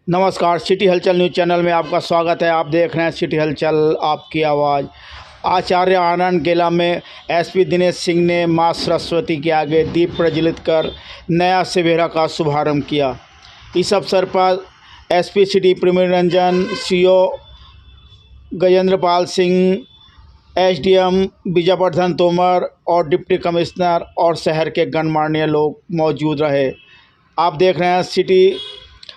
नमस्कार, सिटी हलचल news channel में आपका स्वागत है। आप देख रहे हैं सिटी हलचल, आपकी आवाज़। आचार्य आनंद गेला में एसपी दिनेश सिंह ने मां सरस्वती के आगे दीप प्रज्वलित कर नया शिविर का शुभारंभ किया। इस अवसर पर SP city Praveen Ranjan, CO Gajendra Pal Singh, SDM Vijayvardhan Tomar और डिप्टी कमिश्नर और शहर के गणमान्य लोग मौजूद रहे। आप देख रहे हैं सिटी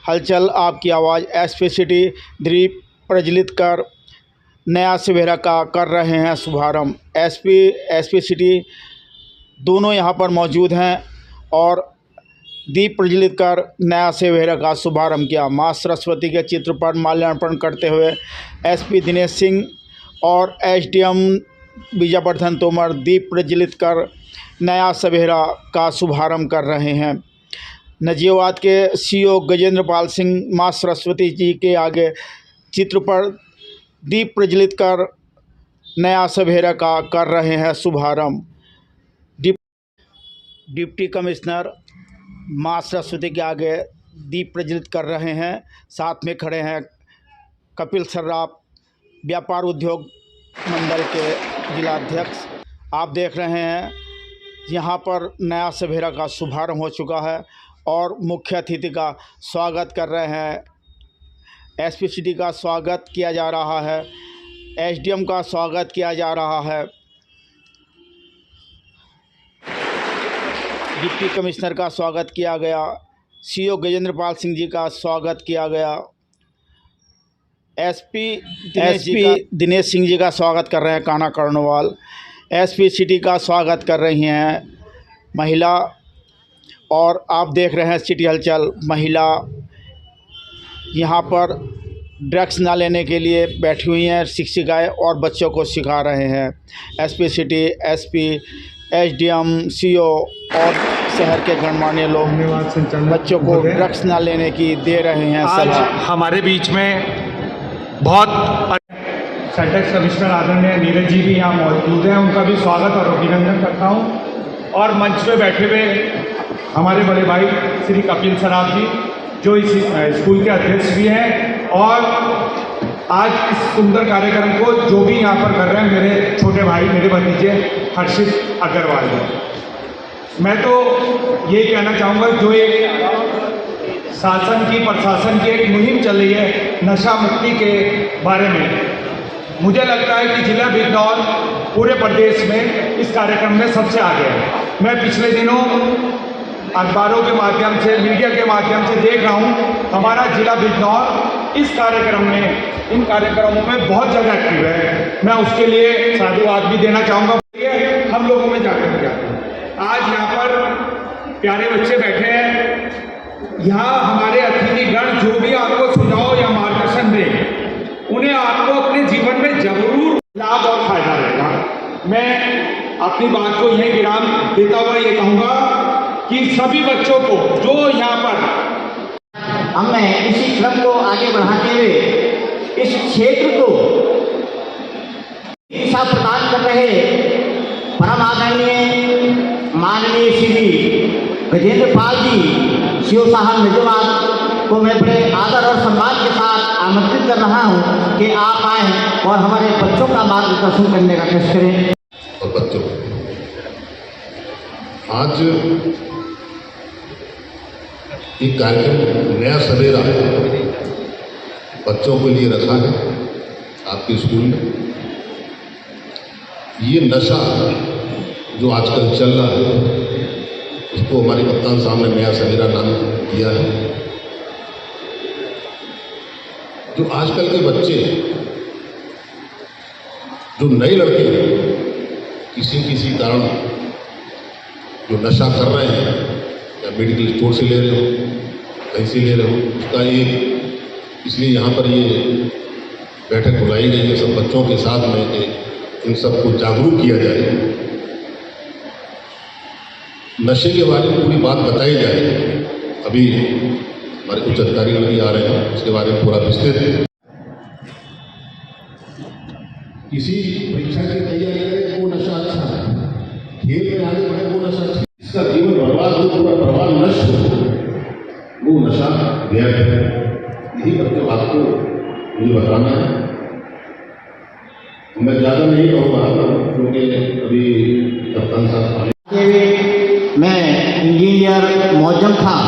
हलचल, आपकी आवाज़। एसपी सिटी दीप प्रज्वलित कर नया शिविर का कर रहे हैं शुभारंभ। एसपी सिटी दोनों यहां पर मौजूद हैं और दीप प्रज्वलित कर नया शिविर का शुभारंभ किया। मां सरस्वती के चित्र पर माल्यार्पण करते हुए एसपी दिनेश सिंह और एसडीएम विजयवर्धन तोमर दीप प्रज्वलित कर नया शिविर का शुभारंभ कर रहे हैं। नजीबाबाद के सीओ गजेंद्र पाल सिंह मां सरस्वती जी के आगे चित्र पर दीप प्रज्वलित कर नया शिविर का कर रहे हैं शुभारंभ। डिप्टी कमिश्नर मां सरस्वती के आगे दीप प्रज्वलित कर रहे हैं। साथ में खड़े हैं कपिल सर्राफ, व्यापार उद्योग मंडल के जिलाध्यक्ष। आप देख रहे हैं यहाँ पर नया शिविर का शुभारंभ हो चुका है और मुख्य अतिथि का स्वागत कर रहे हैं। एसपी सिटी का स्वागत किया जा रहा है, एसडीएम का स्वागत किया जा रहा है, डिप्टी कमिश्नर का स्वागत किया गया, सीओ गजेंद्र पाल सिंह जी का स्वागत किया गया, एसपी दिनेश सिंह जी का स्वागत कर रहे हैं कान्हा कर्णवाल। एसपी सिटी का स्वागत कर रही हैं महिला। और आप देख रहे हैं सिटी हलचल, महिला यहाँ पर ड्रग्स ना लेने के लिए बैठी हुई हैं, शिक्षिकाएँ और बच्चों को सिखा रहे हैं। SP city, SP, SDM, CO और शहर के गणमान्य लोग बच्चों को ड्रग्स ना लेने की दे रहे हैं सलाह। आज हमारे बीच में बहुत सेंटेक्स कमिश्नर आदरणीय नीरज जी भी यहाँ मौजूद हैं, उनका भी स्वागत और अभिनंदन करता हूँ। और मंच पे बैठे हुए हमारे बड़े भाई श्री कपिल सर्राफ जी, जो इस स्कूल के अध्यक्ष भी हैं, और आज इस सुंदर कार्यक्रम को जो भी यहाँ पर कर रहे हैं मेरे छोटे भाई, मेरे भतीजे हर्षित अग्रवाल जी। मैं तो ये कहना चाहूँगा, जो एक शासन की, प्रशासन की एक मुहिम चल रही है नशा मुक्ति के बारे में, मुझे लगता है कि जिला बिजनौर पूरे प्रदेश में इस कार्यक्रम में सबसे आगे है। मैं पिछले दिनों अखबारों के माध्यम से, मीडिया के माध्यम से देख रहा हूँ हमारा जिला बिजनौर इस कार्यक्रम में, इन कार्यक्रमों में बहुत ज़्यादा एक्टिव है। मैं उसके लिए साधुवाद भी देना चाहूँगा। हम लोगों में जागरूक किया। आज यहाँ पर प्यारे बच्चे बैठे हैं, यहाँ हमारे अतिथिगण जो भी आपको सुझाव या मार्गदर्शन दें, उन्हें आपको अपने जीवन में जरूर लाभ और फायदा रहेगा। मैं अपनी बात को यही विराम देता हुआ ये कहूँगा कि सभी बच्चों को जो यहाँ पर हमें इसी क्रम को आगे बढ़ाते हुए इस क्षेत्र को दिशा प्रदान कर रहे परम आदरणीय माननीय श्री गजेंद्र पाल जी, सीओ साहब नजीबाबाद को मैं बड़े आदर और सम्मान के साथ आमंत्रित कर रहा हूँ कि आप आएँ और हमारे बच्चों का मार्गदर्शन करने का कष्ट करें। और बच्चों, आज एक कार्यक्रम नया सवेरा बच्चों के लिए रखा है आपके स्कूल में। ये नशा जो आजकल चल रहा है, उसको हमारे कप्तान साहब ने नया सवेरा नाम दिया है। जो आजकल के बच्चे, जो नए लड़के किसी कारण जो नशा कर रहे हैं, या मेडिकल स्टोर से ले रहे हो, कहीं से ले रहे हो, उसका ये इसलिए यहाँ पर ये बैठक बुलाई गई है सब बच्चों के साथ में कि इन सबको जागरूक किया जाए, नशे के बारे में पूरी बात बताई जाए। अभी हमारे कुछ अधिकारीगण भी आ रहे हैं, उसके बारे में पूरा विस्तृत है। किसी परीक्षा की तैयारी करें वो नशा अच्छा है, खेल में आगे बढ़े वो नशा अच्छा, इसका जीवन बर्बाद हो, पूरा प्रभाव नष्ट हो, वो नशा व्यर्थ है। यही करके बात को मुझे बताना है। मैं ज़्यादा नहीं कहूँगा क्योंकि अभी कप्तान साहब आने। मैं इंजीनियर मौजम खां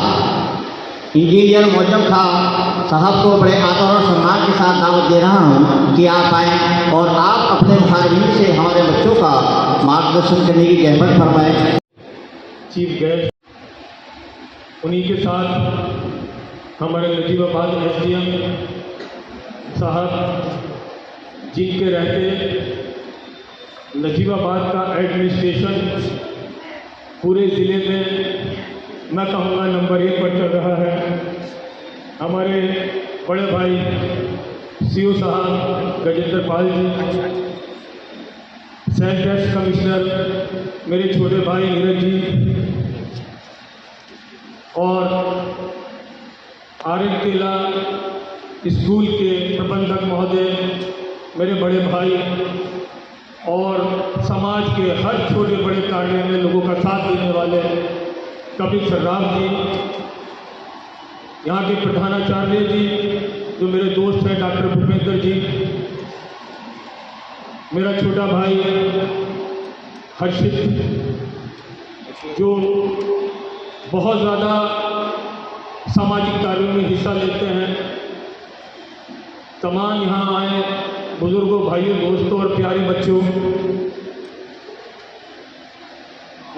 साहब को बड़े आदर और सम्मान के साथ दावत दे रहा हूँ कि आप आएँ और आप अपने मुखारबीन से हमारे बच्चों का मार्गदर्शन करने की जहमत फरमाएँ। चीफ गेस्ट, उन्हीं के साथ हमारे नजीबाबाद SDM साहब, जिनके रहते नजीबाबाद का एडमिनिस्ट्रेशन पूरे ज़िले में मैं कहूँगा नंबर 1 पर चल रहा है। हमारे बड़े भाई CO साहब Gajendra Pal ji, self tax commissioner मेरे छोटे भाई नीरज जी, और आर्यन केला स्कूल के प्रबंधक महोदय मेरे बड़े भाई, और समाज के हर छोटे बड़े कार्य में लोगों का साथ देने वाले कपिल सर्राफ जी, यहाँ के प्रधानाचार्य जी जो मेरे दोस्त हैं डॉक्टर भूपेंद्र जी, मेरा छोटा भाई हर्षित जो बहुत ज़्यादा सामाजिक कार्यों में हिस्सा लेते हैं, तमाम यहाँ आए बुजुर्गों, भाइयों, दोस्तों और प्यारे बच्चों,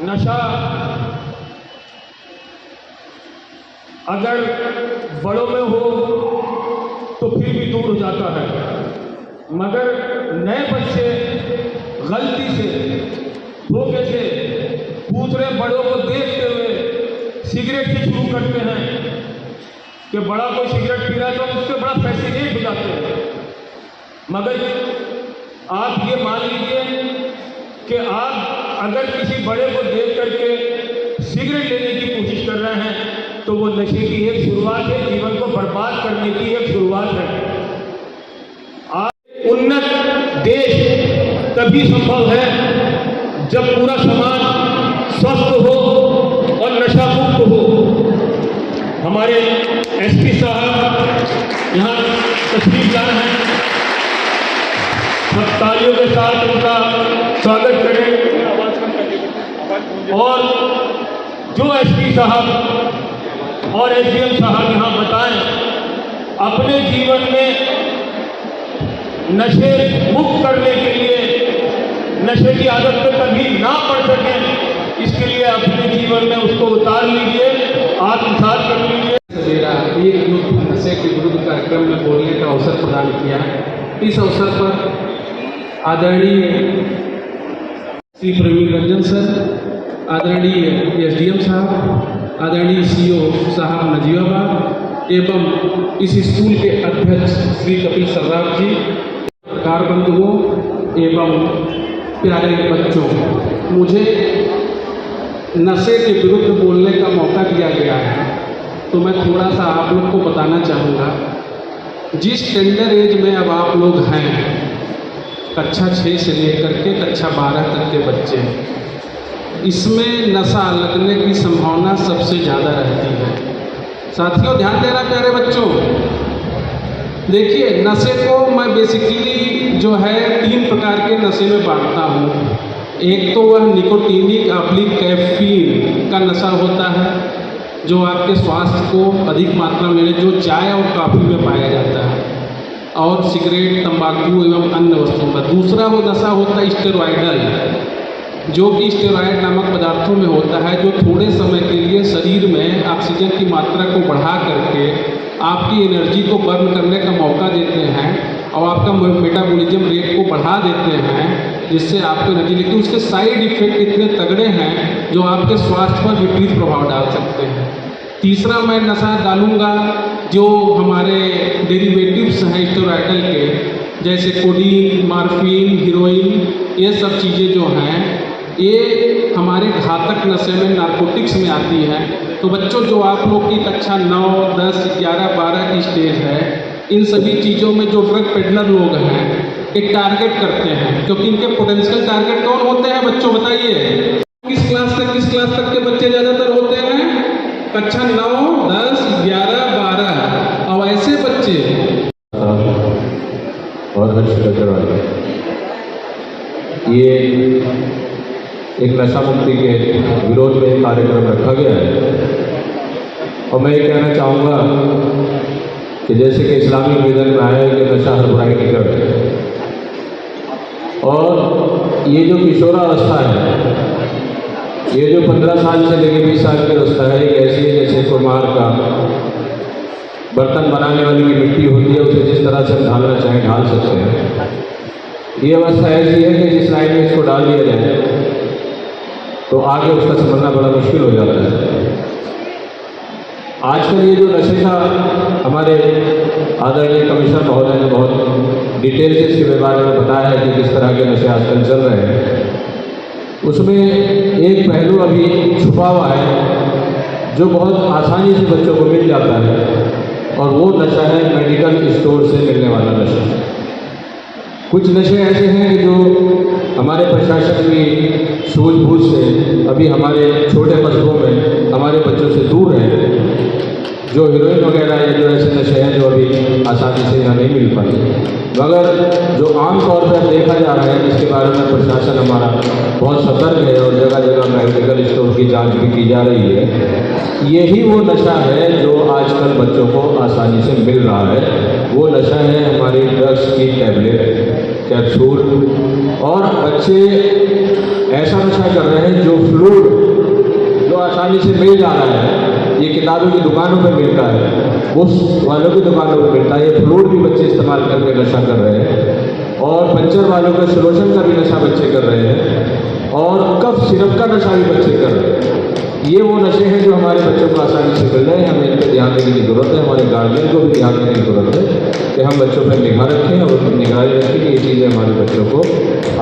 नशा अगर बड़ों में हो तो फिर भी दूर हो जाता है, मगर नए बच्चे गलती से धोखे से दूसरे बड़ों को देखते हुए सिगरेट से शुरू करते हैं कि बड़ा कोई सिगरेट पी रहा है तो उससे बड़ा फैसिनेट हो जाते हैं। मगर आप ये मान लीजिए कि आप अगर किसी बड़े को देख करके सिगरेट लेने की कोशिश कर रहे हैं तो वो नशे की एक शुरुआत है, जीवन को बर्बाद करने की एक शुरुआत है। आज उन्नत देश तभी संभव है जब पूरा समाज स्वस्थ हो और नशा मुक्त हो। हमारे SP साहब यहाँ तशरीफ लाए हैं, सब तालियों के साथ उनका स्वागत करें। और जो SP साहब और SDM साहब यहाँ बताएं अपने जीवन में नशे मुक्त करने के लिए, नशे की आदत पे कभी ना पड़ सकें, इसके लिए अपने जीवन में उसको उतार लीजिए, आत्मसात कर लीजिए। मेरा एक युद्ध नशे के विरुद्ध कार्यक्रम में बोलने का अवसर प्रदान किया। इस अवसर पर आदरणीय श्री प्रवीण रंजन सर, आदरणीय SDM साहब, आदरणीय CO साहब नजीबाबाद एवं इस स्कूल के अध्यक्ष श्री कपिल सर्राफ जी, कार बंधुओं एवं प्यारे बच्चों, मुझे नशे के विरुद्ध बोलने का मौका दिया गया है तो मैं थोड़ा सा आप लोग को बताना चाहूँगा। जिस टेंडर एज में अब आप लोग हैं, कक्षा 6 से लेकर के कक्षा 12 तक के बच्चे, इसमें नशा लगने की संभावना सबसे ज़्यादा रहती है। साथियों ध्यान देना प्यारे बच्चों, देखिए नशे को मैं बेसिकली जो है 3 प्रकार के नशे में बांटता हूँ। एक तो वह निकोटीनिक कैफीन का नशा होता है जो आपके स्वास्थ्य को अधिक मात्रा में जो चाय और कॉफ़ी में पाया जाता है, और सिगरेट, तंबाकू एवं अन्य वस्तुओं का। दूसरा वो नशा होता है स्टेरॉयडल, जो कि स्टेरॉयड नामक पदार्थों में होता है, जो थोड़े समय के लिए शरीर में ऑक्सीजन की मात्रा को बढ़ा करके आपकी एनर्जी को बर्न करने का मौका देते हैं और आपका मेटाबॉलिज्म रेट को बढ़ा देते हैं, जिससे आपको एनर्जी, लेकिन उसके साइड इफेक्ट इतने तगड़े हैं जो आपके स्वास्थ्य पर विपरीत प्रभाव डाल सकते हैं। तीसरा मैं नशा डालूंगा जो हमारे डेरिवेटिव्स हैं स्टेरॉयडल के, जैसे कोडीन, मॉर्फिन, हीरोइन, ये सब चीज़ें जो हैं ये हमारे घातक नशे में नारकोटिक्स में आती है। तो बच्चों जो आप लोग की कक्षा 9, 10, 11, 12 की स्टेज है, इन सभी चीज़ों में जो ड्रग पेडलर लोग हैं एक टारगेट करते हैं, क्योंकि इनके पोटेंशियल टारगेट कौन होते हैं बच्चों बताइए? किस क्लास तक के बच्चे ज़्यादातर होते हैं? कक्षा 9, 10, 11, 12। और ऐसे बच्चे और हर्ष अग्रवाल ये एक नशा मुक्ति के विरोध में एक कार्यक्रम रखा गया है। और मैं ये कहना चाहूँगा कि जैसे कि इस्लामी विजन में आया है कि नशा हर बुराई की जड़ है, और ये जो किशोरावस्था है, ये जो 15 साल से लेकर 20 साल की अवस्था है, एक ऐसी है जैसे कुम्हार का बर्तन बनाने वाली की मिट्टी होती है, उसे जिस तरह से हम ढालना चाहें ढाल सकते हैं। ये अवस्था ऐसी है कि जिस लाइन में इसको डाल दिया जाए तो आगे उसका समझना बड़ा मुश्किल हो जाता है। आजकल ये जो नशे का हमारे आदरणीय कमिश्नर महोदय ने बहुत डिटेल से इसके बारे में बताया है कि किस तरह के नशे आजकल चल रहे हैं, उसमें एक पहलू अभी छुपा हुआ है जो बहुत आसानी से बच्चों को मिल जाता है, और वो नशा है मेडिकल स्टोर से मिलने वाला नशा। कुछ नशे ऐसे हैं कि जो हमारे प्रशासन की सूझबूझ से अभी हमारे छोटे कस्बों में हमारे बच्चों से दूर हैं, जो हीरोइन वगैरह या जो ऐसे नशे हैं जो अभी आसानी से यहाँ नहीं मिल पाते। मगर जो आम तौर पर देखा जा रहा है, जिसके बारे में प्रशासन हमारा बहुत सतर्क है और जगह जगह मेडिकल स्टोर की जांच भी की जा रही है, यही वो नशा है जो आजकल बच्चों को आसानी से मिल रहा है। वो नशा है हमारी ड्रग्स की टैबलेट, कैप्सूल, और बच्चे ऐसा नशा कर रहे हैं जो फ्लूइड जो आसानी से मिल जा रहा है, ये किताबों की दुकानों पर मिलता है, उस वालों की दुकानों पर मिलता है, ये फ्लूइड भी बच्चे इस्तेमाल करके नशा कर रहे हैं, और पंचर वालों का सोलोशन का भी नशा बच्चे कर रहे हैं, और कफ सिरप का नशा भी बच्चे कर रहे हैं। ये वो नशे हैं जो हमारे बच्चों को आसानी से मिल रहे हैं। हमें इन पर ध्यान देने की ज़रूरत है, हमारे गार्जियन को भी ध्यान देने की ज़रूरत है कि हम बच्चों पर निगाह रखें और उनकी निगरानी रखें कि ये चीज़ें हमारे बच्चों को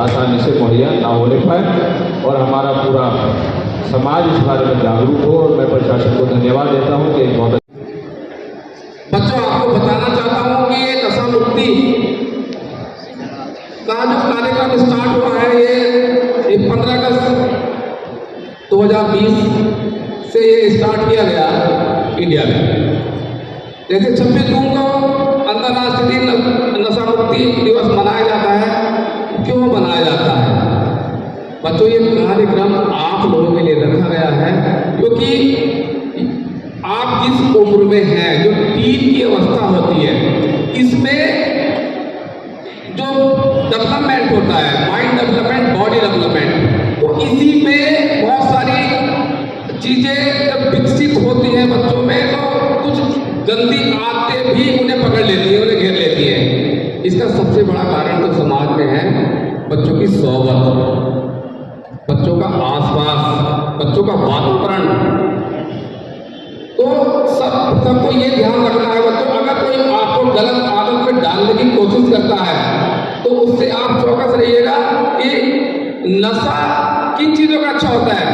आसानी से मुहैया ना होने पाए, और हमारा पूरा समाज इस बारे में जागरूक हो। और मैं प्रशासन को धन्यवाद देता हूँ कि बहुत बच्चों आपको बताना चाहता हूँ कि ये नशा मुक्ति का जो कार्यक्रम स्टार्ट हुआ है, ये 15 अगस्त 2020 से ये स्टार्ट किया गया इंडिया में। जैसे 26 जून को अंतर्राष्ट्रीय नशा मुक्ति दिवस मनाया जाता है। क्यों मनाया जाता है बच्चों? ये कार्यक्रम आप लोगों के लिए रखा गया है क्योंकि आप जिस उम्र में हैं, जो टीन की अवस्था होती है, इसमें जो डेवलपमेंट होता है, माइंड डेवलपमेंट, बॉडी डेवलपमेंट, वो इसी में बहुत सारी चीजें जब विकसित होती हैं बच्चों में, तो कुछ गंदी आदतें भी उन्हें पकड़ लेती है, उन्हें घेर लेती है। इसका सबसे बड़ा कारण तो समाज में है बच्चों की सोहबत, बच्चों का आसपास, बच्चों का वातावरण। तो सबको ये ध्यान रखना है बच्चों, अगर कोई आपको गलत आदत में डालने की कोशिश करता है तो उससे आप चौकस रहिएगा कि नशा किन चीजों का अच्छा होता है।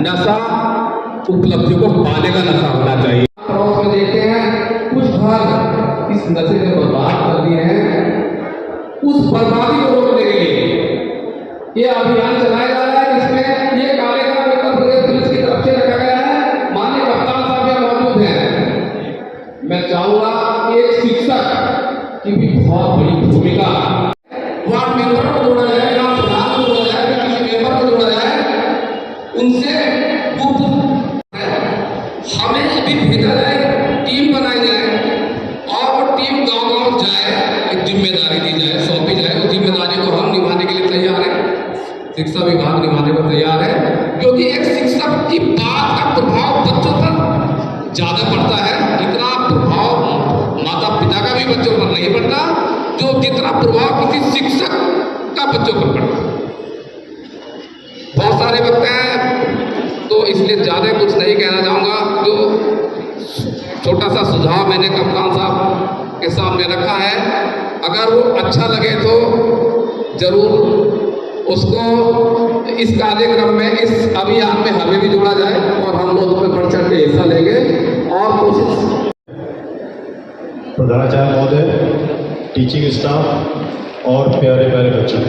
नशा उपलब्धियों को पाने का नशा होना चाहिए। पड़ोस में देखते हैं कुछ घर इस नशे में बर्बाद कर दिए हैं। उस बर्बादी को रोकने के लिए ये अभियान चलाया जा रहा है, जिसमें ये कार्यक्रम उत्तर प्रदेश पुलिस की तरफ से रखा गया है। माननीय कप्तान साहब यहाँ मौजूद हैं। मैं चाहूंगा एक शिक्षक की भी बहुत बड़ी भूमिका, वार्ड मेंबर को जोड़ा जाए, ग्राम प्रधान को जोड़ा जाए, किसी मेंबर को जोड़ा जाए, उनसे हमें अभी भेजा जाए, टीम बनाई जाए, और वो टीम गांव-गांव जाए, एक जिम्मेदारी दी जाए, सौंपी जाए। उस जिम्मेदारी को हम निभाने के लिए तैयार हैं, शिक्षा विभाग निभाने को तैयार है, क्योंकि एक शिक्षक की बात का प्रभाव बच्चों पर ज्यादा पड़ता है। इतना प्रभाव माता पिता का भी बच्चों पर नहीं पड़ता जो जितना प्रभाव किसी शिक्षक का बच्चों पर पड़ता। बहुत सारे बच्चे हैं, तो इसलिए ज्यादा कुछ नहीं कहना चाहूँगा। जो छोटा सा सुझाव मैंने कप्तान साहब के सामने रखा है, अगर वो अच्छा लगे तो जरूर उसको इस कार्यक्रम में, इस अभियान में हमें भी जोड़ा जाए, और हम लोग उसमें बढ़ चढ़ के हिस्सा लेंगे और कोशिश। प्रधानाचार्य महोदय, टीचिंग स्टाफ और प्यारे प्यारे बच्चों,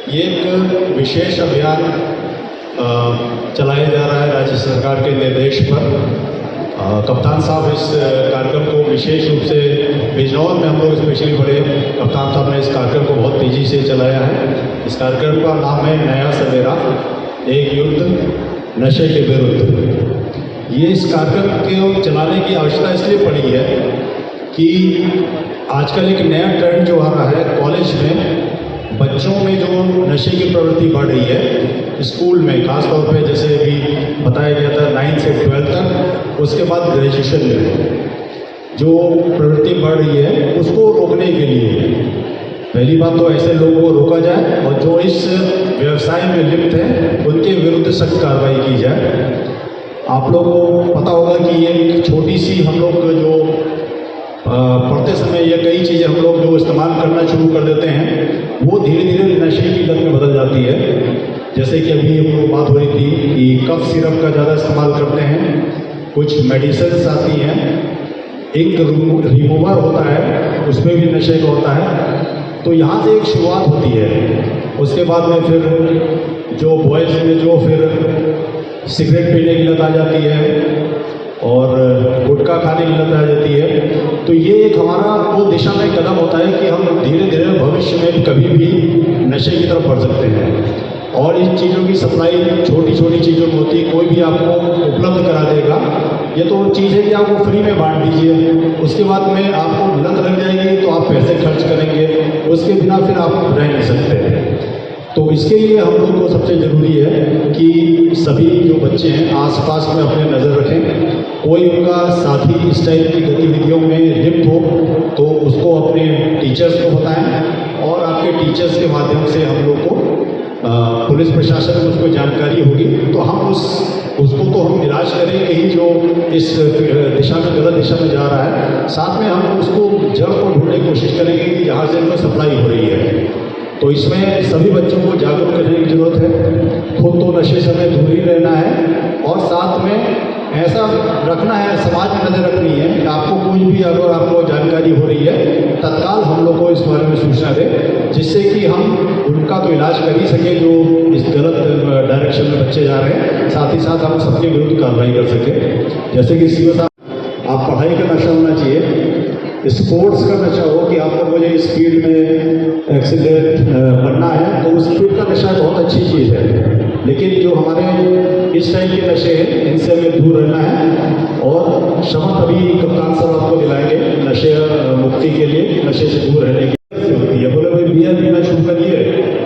ये एक विशेष अभियान चलाया जा रहा है राज्य सरकार के निर्देश पर। कप्तान साहब इस कार्यक्रम को विशेष रूप से बिजनौर में हम लोग स्पेशली बड़े कप्तान साहब ने इस कार्यक्रम को बहुत तेज़ी से चलाया है। इस कार्यक्रम का नाम है नया सवेरा, एक युद्ध नशे के विरुद्ध। ये इस कार्यक्रम को चलाने की आवश्यकता इसलिए पड़ी है कि आजकल एक नया ट्रेंड जो आ रहा है, कॉलेज में बच्चों में जो नशे की प्रवृत्ति बढ़ रही है, स्कूल में खास तौर पे जैसे अभी बताया गया था 9 से 12 तक, उसके बाद ग्रेजुएशन में जो प्रवृत्ति बढ़ रही है उसको रोकने के लिए पहली बात तो ऐसे लोगों को रोका जाए और जो इस व्यवसाय में लिप्त हैं उनके विरुद्ध सख्त कार्रवाई की जाए। आप लोगों को पता होगा कि ये छोटी सी हम लोग जो पढ़ते समय ये कई चीज़ें हम लोग जो इस्तेमाल करना शुरू कर देते हैं वो धीरे धीरे नशे की लत में बदल जाती है। जैसे कि अभी हम लोग बात हो रही थी कि कफ सिरप का ज़्यादा इस्तेमाल करते हैं, कुछ मेडिसिन्स आती हैं, इंक रिमूवर होता है उसमें भी नशे का होता है। तो यहाँ से एक शुरुआत होती है, उसके बाद में फिर जो बॉयज़ में जो फिर सिगरेट पीने की लत आ जाती है और गुटखा खाने की लत आ जाती है। तो ये एक हमारा वो दिशा में कदम होता है कि हम धीरे धीरे भविष्य में कभी भी नशे की तरफ बढ़ सकते हैं। और इन चीज़ों की सप्लाई छोटी छोटी चीज़ों में होती है, कोई भी आपको उपलब्ध करा देगा। ये तो चीज़ है कि आपको फ्री में बांट दीजिए, उसके बाद में आपको लत लग जाएगी तो आप पैसे खर्च करेंगे, उसके बिना फिर आप रह नहीं सकते। तो इसके लिए हम लोग को सबसे ज़रूरी है कि सभी जो बच्चे हैं आसपास में अपने नज़र रखें। कोई उनका साथी इस टाइप की गतिविधियों में लिप्त हो तो उसको अपने टीचर्स को बताएं और आपके टीचर्स के माध्यम से हम लोग को पुलिस प्रशासन को उसको जानकारी होगी तो हम उसको तो हम निराश करेंगे ही जो इस दिशा में गलत दिशा में जा रहा है। साथ में हम उसको जड़ को ढूंढने की कोशिश करेंगे कि जहाँ से उनको सप्लाई हो रही है। तो इसमें सभी बच्चों को जागरूक करने की ज़रूरत है। खुद तो नशे से हमें दूर ही रहना है और साथ में ऐसा रखना है, समाज में नज़र रखनी है कि आपको कोई भी अगर आपको जानकारी हो रही है तत्काल हम लोग को इस बारे में सूचना दें, जिससे कि हम उनका तो इलाज कर ही सकें जो इस गलत डायरेक्शन में बच्चे जा रहे हैं, साथ ही साथ हम सबके विरुद्ध कार्रवाई कर सकें। जैसे कि सीओ साहब, आप पढ़ाई का नशा होना चाहिए, स्पोर्ट्स का नशा हो कि आपको मुझे स्पीड में एक्सीलेंट बनना है तो स्पीड का नशा बहुत अच्छी चीज़ है। लेकिन जो हमारे इस टाइप के नशे हैं इनसे हमें दूर रहना है और शपथ अभी कप्तान साहब आपको दिलाएंगे नशे मुक्ति के लिए, नशे से दूर रहने की होती है। बोले भाई बियर पीना शुरू करिए,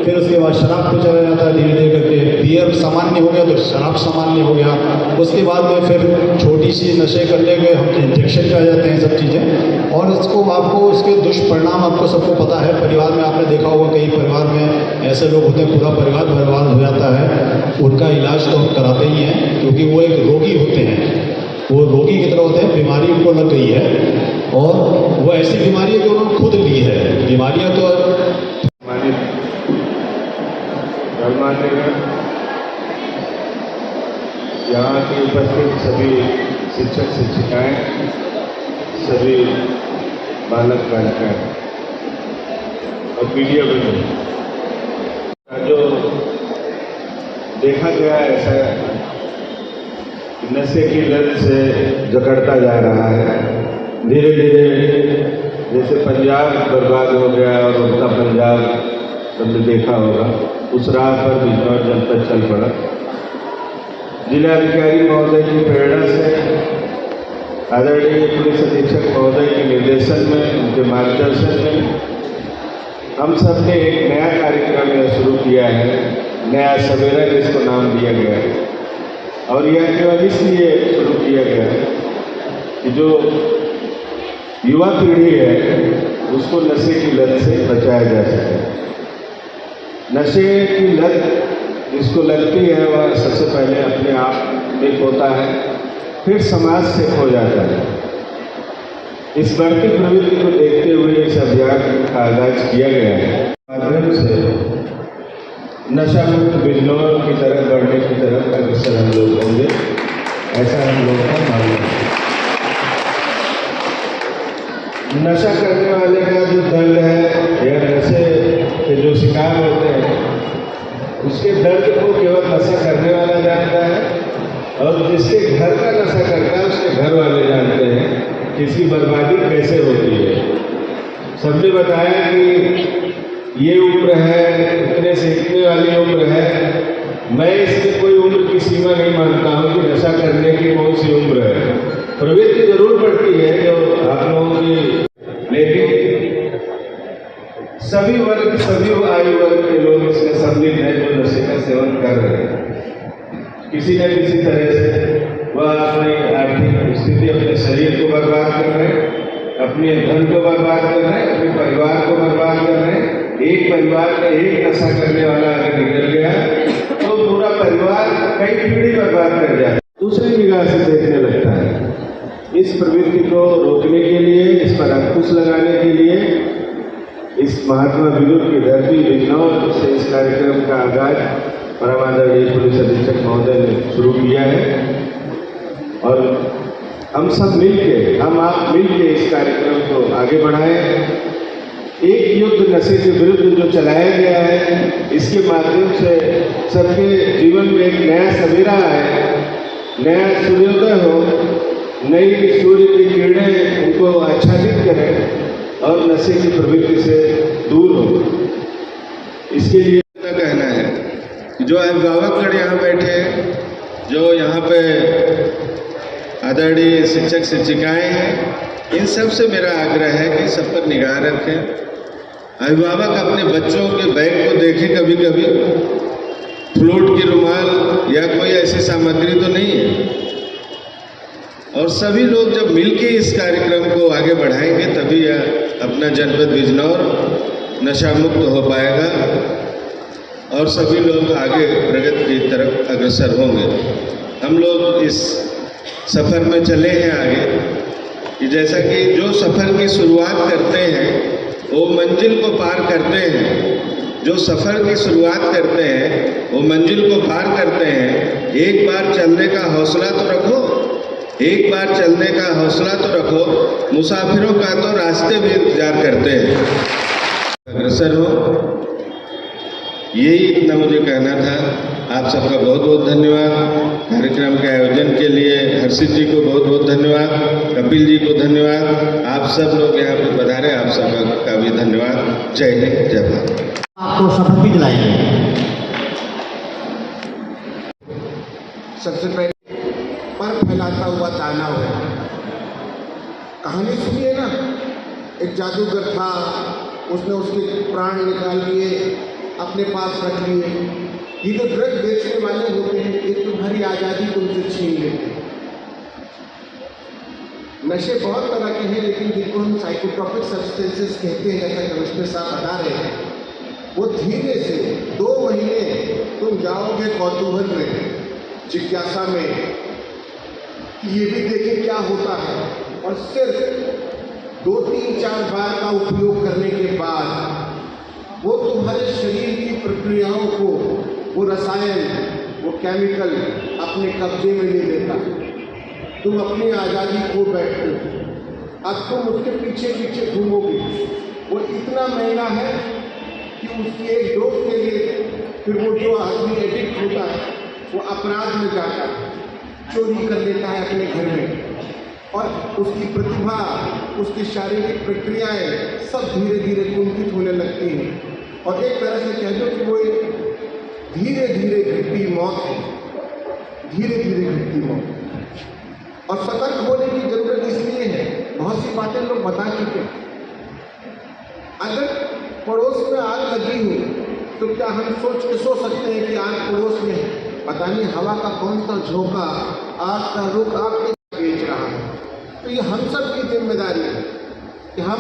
फिर उसके बाद शराब पे चला जाता है धीरे धीरे करके। बियर सामान्य हो गया तो शराब सामान्य हो गया, उसके बाद में फिर छोटी सी नशे करने के हम इंजेक्शन पे आ जाते हैं सब चीज़ें। और इसको आपको इसके दुष्परिणाम आपको सबको पता है। परिवार में आपने देखा होगा कई परिवार में ऐसे लोग होते हैं पूरा परिवार बर्बाद हो जाता है। उनका इलाज तो हम कराते ही हैं क्योंकि वो एक रोगी होते हैं, वो रोगी की तरह होते हैं, बीमारी उनको लग गई है और वो ऐसी बीमारी है कि उन्होंने खुद ली है। बीमारियाँ तो यहाँ की उपस्थित सभी शिक्षक शिक्षिकाएं, सभी बालक बालिकाएं और मीडिया बंधु, जो देखा गया ऐसा नशे की लत से जकड़ता जा रहा है धीरे धीरे। जैसे पंजाब बर्बाद हो गया और उनका पंजाब हमने देखा होगा, उस राह पर बिजनौर जनपद चल पड़ा। जिलाधिकारी महोदय की प्रेरणा से, आदरणीय पुलिस अधीक्षक महोदय के निर्देशन में, उनके मार्गदर्शन में हम सब ने एक नया कार्यक्रम शुरू किया है, नया सवेरा जिसको नाम दिया गया है। और यह केवल इसलिए शुरू किया गया है कि जो युवा पीढ़ी है उसको नशे की लत से बचाया जा सके। नशे की लत जिसको लगती है वह सबसे पहले अपने आप में होता है, फिर समाज से खो जाता है। इस बढ़ती प्रवृत्ति को देखते हुए इस अभियान का आगाज किया गया है। माध्यम से नशा मुक्त बिजनौर की तरफ बढ़ने की तरफ अग्रसर हम लोग होंगे, ऐसा हम लोग का मानना है। नशा करने वाले का जो दर्द है या नशे के जो शिकार होते हैं उसके दर्द को केवल नशा करने वाला जानता है और जिसके घर का नशा करता है उसके घर वाले जानते हैं कि इसकी बर्बादी कैसे होती है। सबने बताया कि ये उम्र है, इतने से इतने वाली उम्र है। मैं इसमें कोई उम्र की सीमा नहीं मानता हूँ कि नशा करने की कौन सी उम्र है। प्रवृत्ति जरूर पड़ती है जो आप लोगों की, लेकिन सभी वर्ग, सभी आयु वर्ग के लोग इसमें सम्मिलित हैं जो नशे का सेवन कर रहे हैं। किसी न किसी तरह से वह अपनी आर्थिक स्थिति, अपने शरीर को बर्बाद कर रहे हैं, अपने धन को बर्बाद कर रहे हैं, अपने परिवार को बर्बाद कर रहे हैं। एक परिवार में एक नशा करने वाला अगर निकल गया तो पूरा परिवार कई पीढ़ी बर्बाद कर जाए, दूसरी निगाह से देखने लगता है। इस प्रवृत्ति को रोकने के लिए, इस पर अंकुश लगाने के लिए इस महात्मा विनोद की धरती बिजनौर से इस कार्यक्रम का आगाज परम आदरणीय पुलिस अधीक्षक महोदय ने शुरू किया है। और हम सब मिलके, हम आप मिलके इस कार्यक्रम को आगे बढ़ाएं। एक युद्ध नशे के विरुद्ध जो चलाया गया है, इसके माध्यम से सबके जीवन में एक नया सवेरा आए, नया सूर्योदय हो, नई सूर्य की किरणें उनको आच्छादित करें और नशे की प्रवृत्ति से दूर हो। इसके लिए कहना है कि जो अभिभावकगण यहाँ बैठे हैं, जो यहाँ पे आदरणीय शिक्षक शिक्षिकाएं हैं, इन सब से मेरा आग्रह है कि सब पर निगाह रखें। अभिभावक अपने बच्चों के बैग को देखें, कभी कभी फ्लोट की रुमाल या कोई ऐसी सामग्री तो नहीं है। और सभी लोग जब मिलके इस कार्यक्रम को आगे बढ़ाएंगे तभी यह अपना जनपद बिजनौर नशा मुक्त हो पाएगा और सभी लोग आगे प्रगति की तरफ अग्रसर होंगे। हम लोग इस सफ़र में चले हैं आगे कि जैसा कि जो सफ़र की शुरुआत करते हैं वो मंजिल को पार करते हैं। जो सफ़र की शुरुआत करते हैं वो मंजिल को पार करते हैं। एक बार चलने का हौसला तो रखो, एक बार चलने का हौसला तो रखो। मुसाफिरों का तो रास्ते भी इंतजार करते हैं, अग्रसर हो। यही इतना मुझे कहना था। आप सबका बहुत बहुत धन्यवाद। कार्यक्रम के आयोजन के लिए हर्षित जी को बहुत बहुत धन्यवाद, कपिल जी को धन्यवाद। आप सब लोग यहाँ पर पधारे, आप सबका भी धन्यवाद। जय हिंद, जय भारत। आपको शपथ भी दिलाएंगे। सबसे पहले पर फैलाता हुआ दानव है। कहानी सुनिए ना, एक जादूगर था, उसने उसके प्राण निकाल लिए, अपने पास रख लिए। ये तो ड्रग बेचने वाले होते हैं, ये तुम्हारी आज़ादी तुमसे छीन लेते हैं। नशे बहुत तरह के हैं, लेकिन जिनको हम साइकोट्रॉपिक सब्सटेंसेस कहते हैं, जैसा कमिश्नर साहब बता रहे हैं, वो धीरे से 2 महीने तुम जाओगे कौतूहल में, जिज्ञासा में कि ये भी देखें क्या होता है। और सिर्फ 2, 3, 4 बार का उपयोग करने के बाद वो तुम्हारे शरीर की प्रक्रियाओं को, वो रसायन, वो केमिकल अपने कब्जे में ले लेता। तुम अपनी आज़ादी खो बैठते हो। अब तुम उसके पीछे पीछे घूमोगे। वो इतना महंगा है कि उसकी एक डोज के लिए फिर वो जो आदमी एडिक्ट होता है वो अपराध में जाता है, चोरी कर लेता है अपने घर में, और उसकी प्रतिभा, उसकी शारीरिक प्रक्रियाएं सब धीरे धीरे कुंठित होने लगती हैं। और एक तरह से कह दो कि वो एक धीरे धीरे घटती मौत है, धीरे धीरे घटती मौत। और सतर्क होने की जरूरत इसलिए है, बहुत सी बातें लोग बता चुके हैं। अगर पड़ोस में आग लगी हुई तो क्या हम सो सकते हैं कि आग पड़ोस में है? पता नहीं हवा का कौन सा झोंका आग का रुख आग के बेच रहा है। तो ये हम सब की जिम्मेदारी है कि हम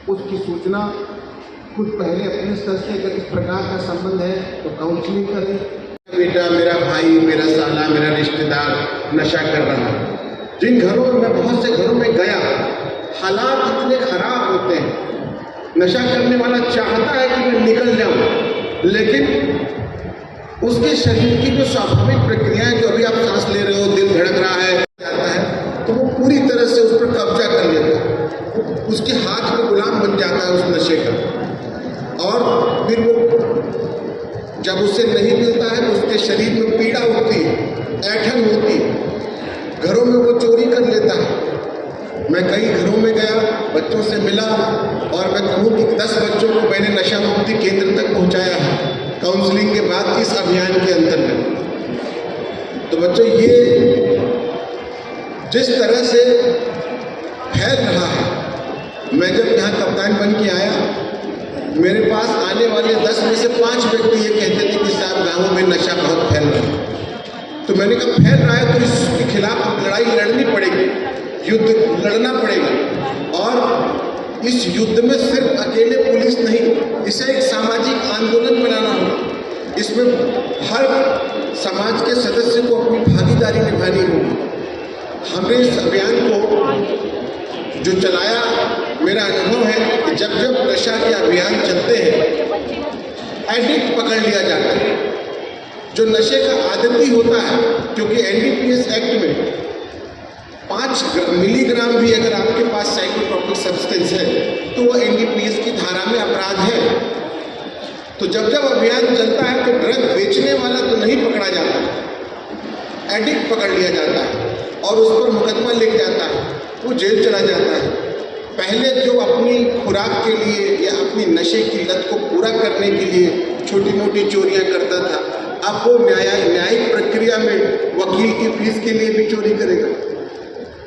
उसकी सूचना खुद पहले अपने स्तर से, अगर इस प्रकार का संबंध है तो काउंसलिंग करें। बेटा, मेरा भाई, मेरा साला, मेरा रिश्तेदार नशा कर रहा है। जिन घरों में, बहुत से घरों में गया, हालात इतने खराब होते हैं, नशा करने वाला चाहता है कि मैं निकल जाऊं, लेकिन उसके शरीर की जो स्वाभाविक प्रक्रियाएं, जो अभी आप सांस ले रहे हो, दिल धड़क रहा है, जाता है, तो वो पूरी तरह से उस पर कब्जा कर लेता है, उसके हाथ में गुलाम बन जाता है उस नशे का। और फिर वो जब उसे नहीं मिलता है तो उसके शरीर में पीड़ा होती है, ऐंठन होती है, घरों में वो चोरी कर लेता है। मैं कई घरों में गया, बच्चों से मिला, और मैं कहूँ कि 10 बच्चों को मैंने नशा मुक्ति केंद्र तक पहुँचाया है काउंसलिंग के बाद इस अभियान के अंतर्गत। तो बच्चों, ये जिस तरह से फैल रहा है, मैं जब यहाँ कप्तान बन के आया, मेरे पास आने वाले 10 में से 5 व्यक्ति ये कहते थे कि साहब गाँवों में नशा बहुत फैल रहा है। तो मैंने कहा फैल रहा है तो इसके खिलाफ लड़ाई लड़नी पड़ेगी, युद्ध लड़ना पड़ेगा। और इस युद्ध में सिर्फ अकेले पुलिस नहीं, इसे एक सामाजिक आंदोलन बनाना होगा। इसमें हर समाज के सदस्य को अपनी भागीदारी निभानी होगी। हमने इस अभियान को जो चलाया, मेरा अनुभव है कि जब जब नशा के अभियान चलते हैं, एडिक्ट पकड़ लिया जाता है, जो नशे का आदती होता है। क्योंकि एनडीपीएस एक्ट में 5 मिलीग्राम भी अगर आपके पास साइकोट्रोपिक सब्सटेंस है तो वो एनडीपीएस की धारा में अपराध है। तो जब जब अभियान चलता है तो ड्रग बेचने वाला तो नहीं पकड़ा जाता, एडिक्ट पकड़ लिया जाता है और उस पर मुकदमा लिख जाता है, वो जेल चला जाता है। पहले जो अपनी खुराक के लिए या अपनी नशे की लत को पूरा करने के लिए छोटी मोटी चोरियां करता था, अब वो न्यायिक प्रक्रिया में वकील की फीस के लिए भी चोरी करेगा,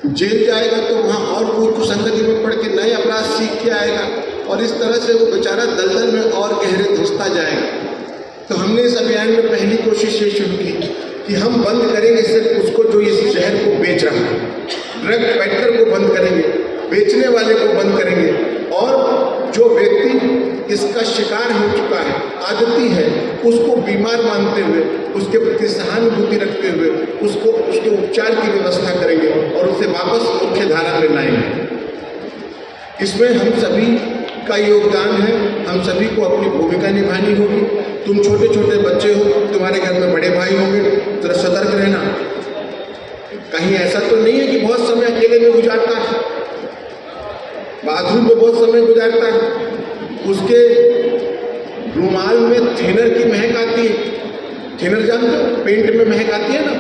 जेल जाएगा तो वहाँ और कोई कुसंगति में पड़ के नए अपराध सीख के आएगा, और इस तरह से वो बेचारा दलदल में और गहरे धंसता जाएगा। तो हमने इस अभियान में पहली कोशिश ये शुरू की कि हम बंद करेंगे सिर्फ उसको जो इस शहर को बेच रहा है, ड्रग पेडलर को बंद करेंगे, बेचने वाले को बंद करेंगे, और जो व्यक्ति इसका शिकार हो चुका है, आदती है, उसको बीमार मानते हुए, उसके प्रति सहानुभूति रखते हुए उसको उसके उपचार की व्यवस्था करेंगे और उसे वापस मुख्य धारा में लाएंगे। इसमें हम सभी का योगदान है, हम सभी को अपनी भूमिका निभानी होगी। तुम छोटे छोटे बच्चे हो, तुम्हारे घर में बड़े भाई होंगे, जरा सतर्क रहना। कहीं ऐसा तो नहीं है कि बहुत समय अकेले में गुजारता है, बाथरूम में बहुत समय गुजारता है, उसके रुमाल में थिनर की महक आती है, थिनर जानते हो, पेंट में महक आती है ना,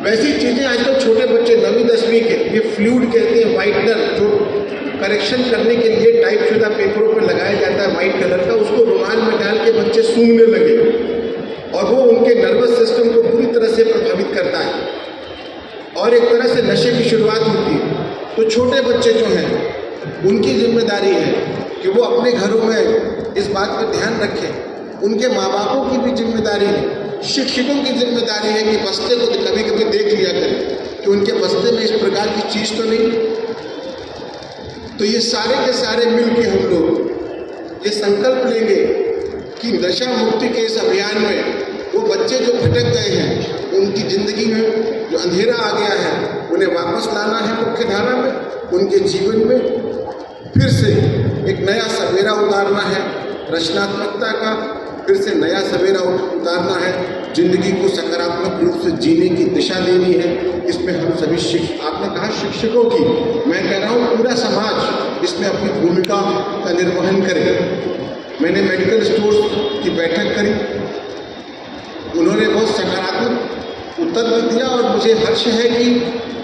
वैसी चीज़ें आजकल छोटे बच्चे 9वीं 10वीं के, ये फ्लूइड कहते हैं, वाइटनर, जो करेक्शन करने के लिए टाइपशुदा पेपरों पर लगाया जाता है वाइट कलर का, उसको रुमाल में डाल के बच्चे सूंघने लगे और वो उनके नर्वस सिस्टम को पूरी तरह से प्रभावित करता है और एक तरह से नशे की शुरुआत होती है। तो छोटे बच्चे जो हैं उनकी जिम्मेदारी है कि वो अपने घरों में इस बात पर ध्यान रखें। उनके माँ बापों की भी जिम्मेदारी है, शिक्षकों की जिम्मेदारी है कि बस्ते को कभी कभी देख लिया करें कि उनके बस्ते में इस प्रकार की चीज़ तो नहीं। तो ये सारे के सारे मिल के हम लोग ये संकल्प लेंगे कि नशा मुक्ति के इस अभियान में वो बच्चे जो भटक गए हैं, उनकी ज़िंदगी में जो अंधेरा आ गया है, उन्हें वापस लाना है मुख्य धारा में, उनके जीवन में फिर से एक नया सवेरा उतारना है, रचनात्मकता का फिर से नया सवेरा उतारना है, जिंदगी को सकारात्मक रूप से जीने की दिशा देनी है। इसमें हम सभी आपने कहा शिक्षकों की, मैं कह रहा हूँ पूरा समाज इसमें अपनी भूमिका का निर्वहन करे। मैंने मेडिकल स्टोर्स की बैठक करी, उन्होंने बहुत सकारात्मक उत्तर भी दिया और मुझे हर्ष है कि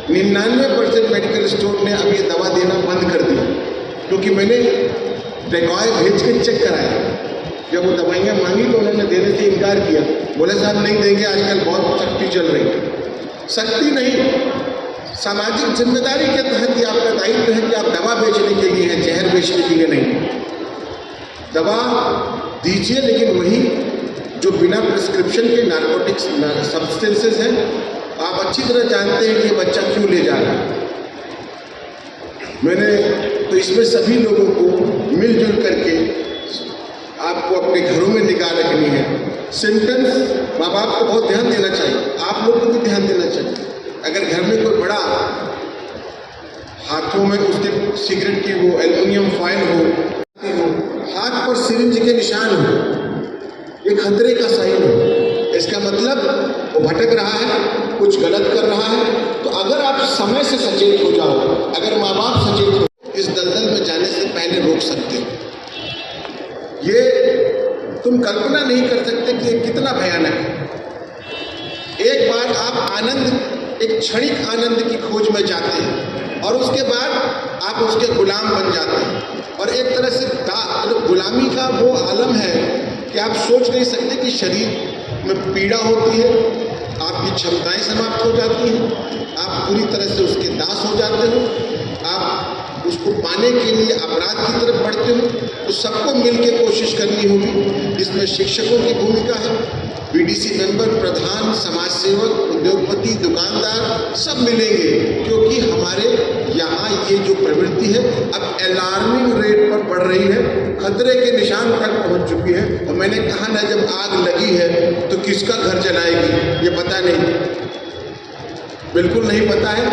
99% मेडिकल स्टोर ने अब ये दवा देना बंद कर दिया, क्योंकि मैंने डेकॉय भेज के चेक कराया। जब वो दवाइयाँ मांगी तो उन्होंने देने से इनकार किया, बोले साहब नहीं देंगे, आजकल बहुत सख्ती चल रही है। सख्ती नहीं, सामाजिक जिम्मेदारी के तहत ये आपका दायित्व है कि आप दवा बेचने के लिए हैं, जहर बेचने के लिए नहीं। दवा दीजिए, लेकिन वही जो बिना प्रिस्क्रिप्शन के नार्कोटिक्स सब्सटेंसेस हैं। आप अच्छी तरह जानते हैं कि ये बच्चा क्यों ले जा रहा है। मैंने तो इसमें सभी लोगों को मिलजुल करके आपको अपने घरों में निगाह रखनी है। सिम्टम्स माँ बाप को बहुत ध्यान देना चाहिए, आप लोग को भी ध्यान देना चाहिए। अगर घर में कोई बड़ा हाथों में उसके सिगरेट की वो एल्युमिनियम फॉइल हो, हाथ पर सिरिंज के निशान हो, ये खतरे का साइन हो, इसका मतलब वो भटक रहा है, कुछ गलत कर रहा है। तो अगर आप समय से सचेत हो जाओ, अगर माँ बाप सचेत हो, इस दलदल में जाने से पहले रोक सकते हो। ये तुम कल्पना नहीं कर सकते कि ये कितना भयानक है। एक बार आप आनंद, एक क्षणिक आनंद की खोज में जाते हैं और उसके बाद आप उसके गुलाम बन जाते हैं। और एक तरह से गुलामी का वो आलम है कि आप सोच नहीं सकते कि शरीर में पीड़ा होती है, आपकी क्षमताएं समाप्त हो जाती हैं, आप पूरी तरह से उसके दास हो जाते हो, आप उसको पाने के लिए अपराध की तरफ बढ़ते हो। तो सबको मिलकर कोशिश करनी होगी। इसमें शिक्षकों की भूमिका है, बीडीसी मेंबर, प्रधान, समाज सेवक, उद्योगपति, दुकानदार सब मिलेंगे, क्योंकि हमारे यहाँ ये जो प्रवृत्ति है अब अलार्मिंग रेट पर बढ़ रही है, खतरे के निशान तक पहुँच चुकी है। और मैंने कहा ना, जब आग लगी है तो किसका घर जलाएगी ये पता नहीं, बिल्कुल नहीं पता है।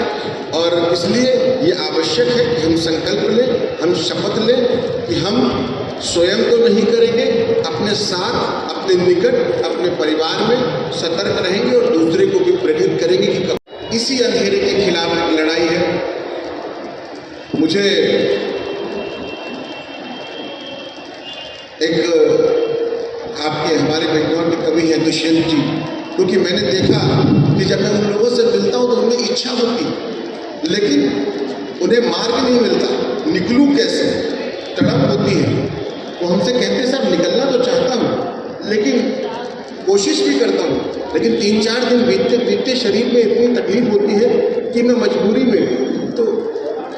और इसलिए ये आवश्यक है कि हम संकल्प लें, हम शपथ लें कि हम स्वयं तो नहीं करेंगे, अपने साथ, अपने निकट, अपने परिवार में सतर्क रहेंगे और दूसरे को भी प्रेरित करेंगे कि इसी अंधेरे के खिलाफ एक लड़ाई है। मुझे एक आपके हमारे बेंगलोर के कवि हैं दुष्यंत जी, क्योंकि मैंने देखा कि जब मैं उन लोगों से मिलता हूँ तो उनमें इच्छा होती, लेकिन उन्हें मार्ग नहीं मिलता, निकलूं कैसे, तड़प होती है। वो हमसे कहते हैं साहब निकलना तो चाहता हूँ लेकिन कोशिश भी करता हूँ, लेकिन 3-4 दिन बीतते बीतते शरीर में इतनी तकलीफ होती है कि मैं मजबूरी में तो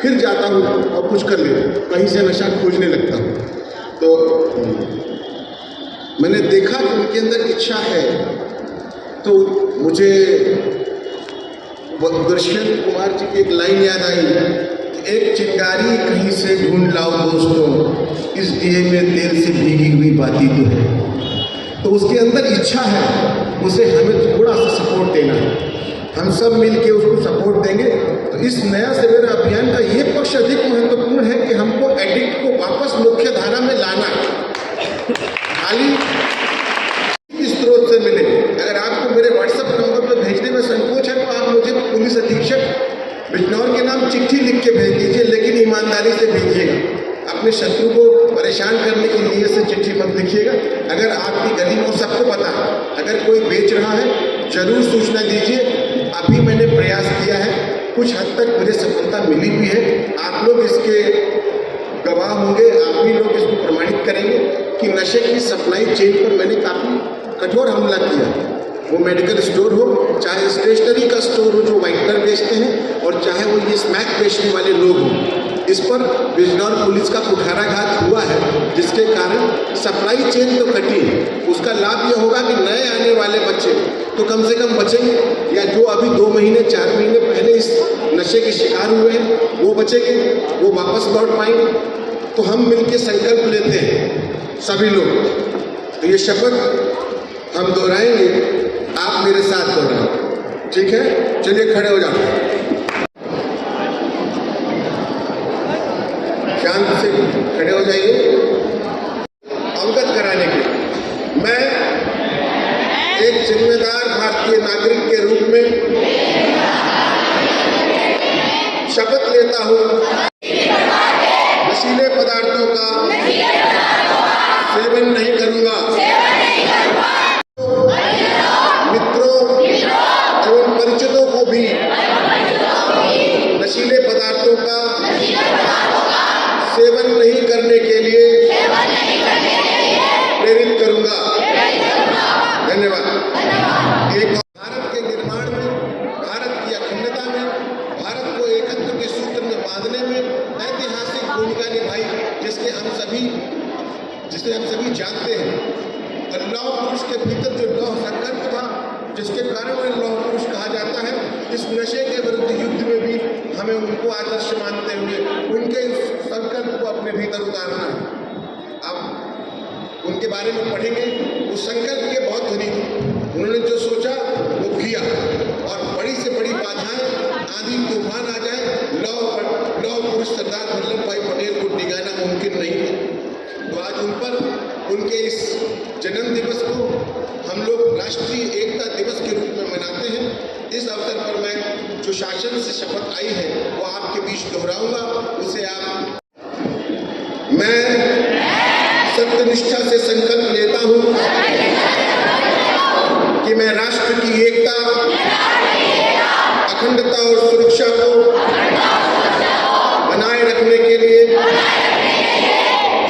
फिर जाता हूँ और कुछ कर लेता हूँ, कहीं से नशा खोजने लगता हूँ। तो मैंने देखा कि उनके अंदर इच्छा है, तो मुझे दुष्यंत कुमार जी की एक लाइन याद आई, एक चिंगारी कहीं से ढूंढ लाओ दोस्तों, इस दिए में तेल से भीगी हुई बाती तो है। तो उसके अंदर इच्छा है, उसे हमें थोड़ा सा सपोर्ट देना है, हम सब मिल के उसको सपोर्ट देंगे। तो इस नया सवेरा अभियान का ये पक्ष अधिक महत्वपूर्ण है कि हमको एडिक्ट को वापस मुख्य धारा में लाना है। खाली इस स्रोत से मिले, अगर आपको मेरे व्हाट्सएप नंबर पर भेजने में संकोच है तो आप मुझे पुलिस अधीक्षक बिजनौर के नाम चिट्ठी लिख के भेज दीजिए, लेकिन ईमानदारी से भेजिएगा। अपने शत्रु को परेशान करने की नीयत से चिट्ठी मत लिखिएगा। अगर आपकी गली में सबको पता है, अगर कोई बेच रहा है जरूर सूचना दीजिए। अभी मैंने प्रयास किया है, कुछ हद तक मुझे सफलता मिली भी है। आप लोग इसके गवाह होंगे, आप ही लोग इसको प्रमाणित करेंगे कि नशे की सप्लाई चेन पर मैंने काफ़ी कठोर हमला किया। वो मेडिकल स्टोर हो, चाहे स्टेशनरी का स्टोर हो जो व्हाइटनर बेचते हैं, और चाहे वो ये स्मैक बेचने वाले लोग हों, इस पर बिजनौर पुलिस का कुठाराघात हुआ है, जिसके कारण सप्लाई चेन तो कटी है। उसका लाभ ये होगा कि नए आने वाले बच्चे तो कम से कम बचेंगे, या जो अभी 2 महीने 4 महीने पहले इस नशे के शिकार हुए हैं वो बचेंगे, वो वापस लौट पाएंगे। तो हम मिलकर संकल्प लेते हैं सभी लोग, तो ये शपथ हम दोहराएंगे, आप मेरे साथ दोहराएं, ठीक है? चलिए खड़े हो जाओ, शांत से खड़े हो जाइए। अवगत कराने के लिए मैं एक जिम्मेदार भारतीय नागरिक के रूप में शपथ लेता हूँ, नशीले पदार्थों का सेवन नहीं करूँगा, मित्रों एवं परिचितों को भी नशीले पदार्थों का सेवन नहीं करने के लिए प्रेरित करूंगा। धन्यवाद। एक भारत के निर्माण में, भारत की अखंडता में, भारत को एकत्व के सूत्र में बांधने में ऐतिहासिक भूमिका निभाई, जिसे हम सभी जानते हैं। और लौह पुरुष के भीतर जो लौह संकल्प था, जिसके कारण उन्हें लौह पुरुष कहा जाता है, इस नशे के विरुद्ध युद्ध में भी हमें उनको आदर्श मानते हुए उनके संकल्प को अपने भीतर उतारना है। अब उनके बारे में पढ़ेंगे, वो संकल्प के बहुत धनी थे। उन्होंने जो सोचा वो किया, और बड़ी से बड़ी बाधाएं, आंधी तूफान आ जाए, लौह पुरुष सरदार वल्लभ भाई पटेल को डिगाना मुमकिन नहीं है। तो आज उन पर, उनके इस जन्म दिवस को हम लोग राष्ट्रीय एकता दिवस के रूप में मनाते हैं। इस अवसर पर मैं जो शासन से शपथ आई है वो आपके बीच दोहराऊंगा, उसे आप मैं सत्यनिष्ठा से संकल्प लेता हूं कि मैं राष्ट्र की एकता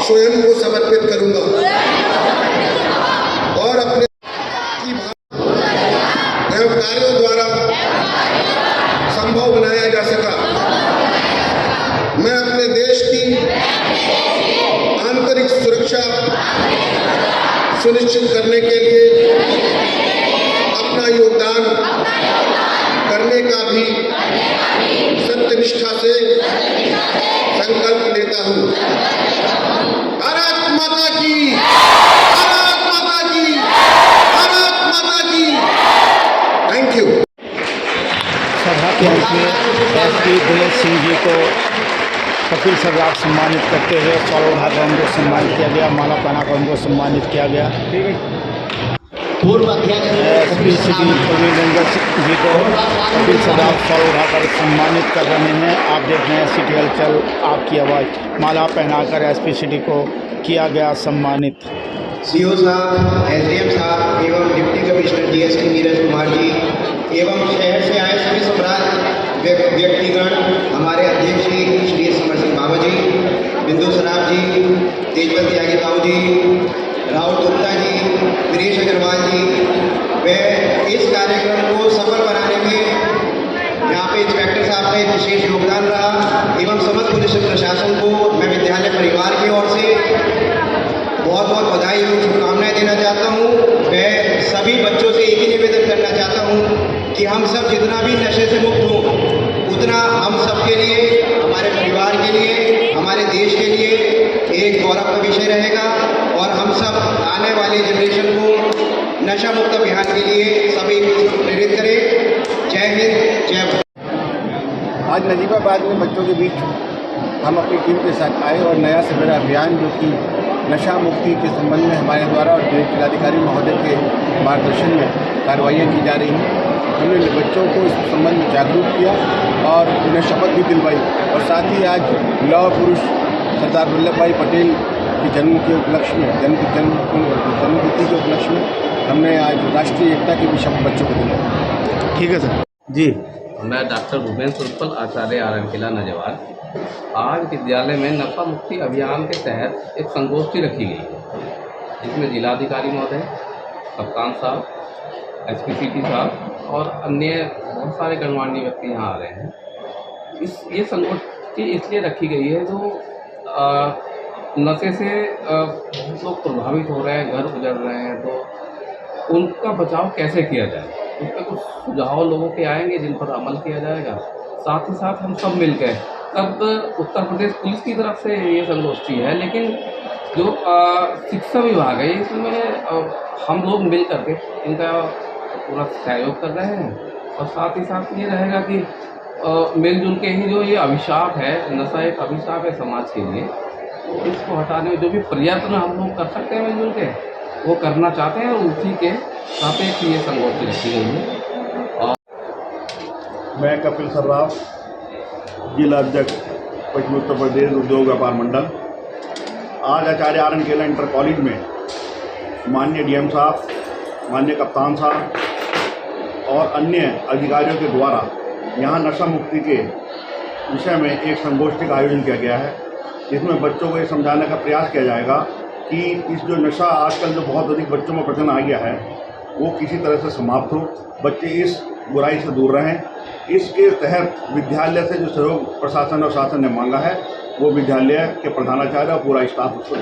स्वयं को समर्पित करूंगा और अपने एवं कार्यों द्वारा संभव बनाया जा सका। मैं अपने देश की आंतरिक सुरक्षा सुनिश्चित करने के लिए अपना योगदान करने का भी सत्यनिष्ठा से संकल्प लेता हूं। भारत माता की, भारत माता की, भारत माता की। Thank you. सभा के अंत में एसपी दिनेश सिंह जी को कपिल सर्राफ सम्मानित करते हुए सौरभ उठाकर उनको सम्मानित किया गया, माला पहनाकर उनको सम्मानित किया गया। पूर्व अध्यक्ष एसपी श्री प्रवीण रंजन जी को कपिल सर्राफ सौरभ उठाकर सम्मानित कर रहे हैं। आप देख रहे हैं सिटी हलचल आपकी आवाज़। माला पहनाकर एसपी सिटी को किया गया सम्मानित। सीओ साहब, एसडीएम साहब एवं deputy commissioner DSP Neeraj Kumar ji एवं शहर से आए सभी सम्राट व्यक्तिगण, हमारे अध्यक्ष श्री समर सिंह बाबा जी, बिंदु सराफ जी, तेजवंत त्यागी बाबू जी, राहुल गुप्ता जी, वीरेश अग्रवाल जी, वे इस कार्यक्रम को सफल बनाने में यहाँ पे इंस्पेक्टर साहब का एक विशेष योगदान रहा एवं समस्त पुलिस प्रशासन को मैं विद्यालय परिवार की ओर से बहुत बहुत बधाई एवं शुभकामनाएं देना चाहता हूँ। मैं सभी बच्चों से एक ही निवेदन करना चाहता हूँ कि हम सब जितना भी नशे से मुक्त हों उतना हम सब के लिए, हमारे परिवार के लिए, हमारे देश के लिए एक गौरव का विषय रहेगा और हम सब आने वाली जनरेशन को नशा मुक्त अभियान के लिए सभी प्रेरित करें। जय हिंद, जय भारत। आज नजीबाबाद में बच्चों के बीच हम अपनी टीम के साथ आए और नया सवेरा अभियान जो कि नशा मुक्ति के संबंध में हमारे द्वारा और जिलाधिकारी महोदय के मार्गदर्शन में कार्रवाइयाँ की जा रही हैं। हमने बच्चों को इस संबंध में जागरूक किया और उन्हें शपथ भी दिलवाई और साथ ही आज लौह पुरुष सरदार वल्लभ भाई पटेल की जन्म के उपलक्ष्य में जन्मतिथि के उपलक्ष्य में हमने आज राष्ट्रीय एकता की भी शपथ बच्चों को दिलाई। ठीक है सर जी। मैं डॉक्टर भूपेंद्र उत्पल, आचार्य आरएन किला नजवार। आज विद्यालय में नशा मुक्ति अभियान के तहत एक संगोष्ठी रखी गई है, जिसमें जिलाधिकारी महोदय, कप्तान साहब, एसपी सिटी साहब और अन्य बहुत सारे गणमान्य व्यक्ति यहाँ आ रहे हैं। ये संगोष्ठी इसलिए रखी गई है जो नशे से बहुत लोग प्रभावित हो रहे हैं, घर गुजर रहे हैं, तो उनका बचाव कैसे किया जाए, उस पर कुछ सुझाव लोगों के आएंगे जिन पर अमल किया जाएगा। साथ ही साथ हम सब मिलकर, तब उत्तर प्रदेश पुलिस की तरफ से ये संगोष्ठी है, लेकिन जो शिक्षा विभाग है इसमें हम लोग मिल करके इनका पूरा सहयोग कर रहे हैं और साथ ही साथ ये रहेगा कि मिलजुल के ही जो ये अभिशाप है, नशा एक अभिशाप है समाज के लिए, तो इसको हटाने में जो भी प्रयत्न हम लोग कर सकते हैं मिलजुल के वो करना चाहते हैं और उसी के सापेक्ष ये संगोष्ठी रखी गई है। और मैं कपिल सर्राफ, जिला अध्यक्ष पश्चिमी उत्तर प्रदेश उद्योग व्यापार मंडल। आज आचार्य आरएन किला इंटर कॉलेज में माननीय डीएम साहब, माननीय कप्तान साहब और अन्य अधिकारियों के द्वारा यहाँ नशा मुक्ति के विषय में एक संगोष्ठी का आयोजन किया गया है, जिसमें बच्चों को ये समझाने का प्रयास किया जाएगा कि इस जो नशा आजकल जो बहुत अधिक बच्चों में प्रचलन आ गया है वो किसी तरह से समाप्त हो, बच्चे इस बुराई से दूर रहें। इसके तहत विद्यालय से जो सहयोग प्रशासन और शासन ने मांगा है वो विद्यालय के प्रधानाचार्य और पूरा स्टाफ उसको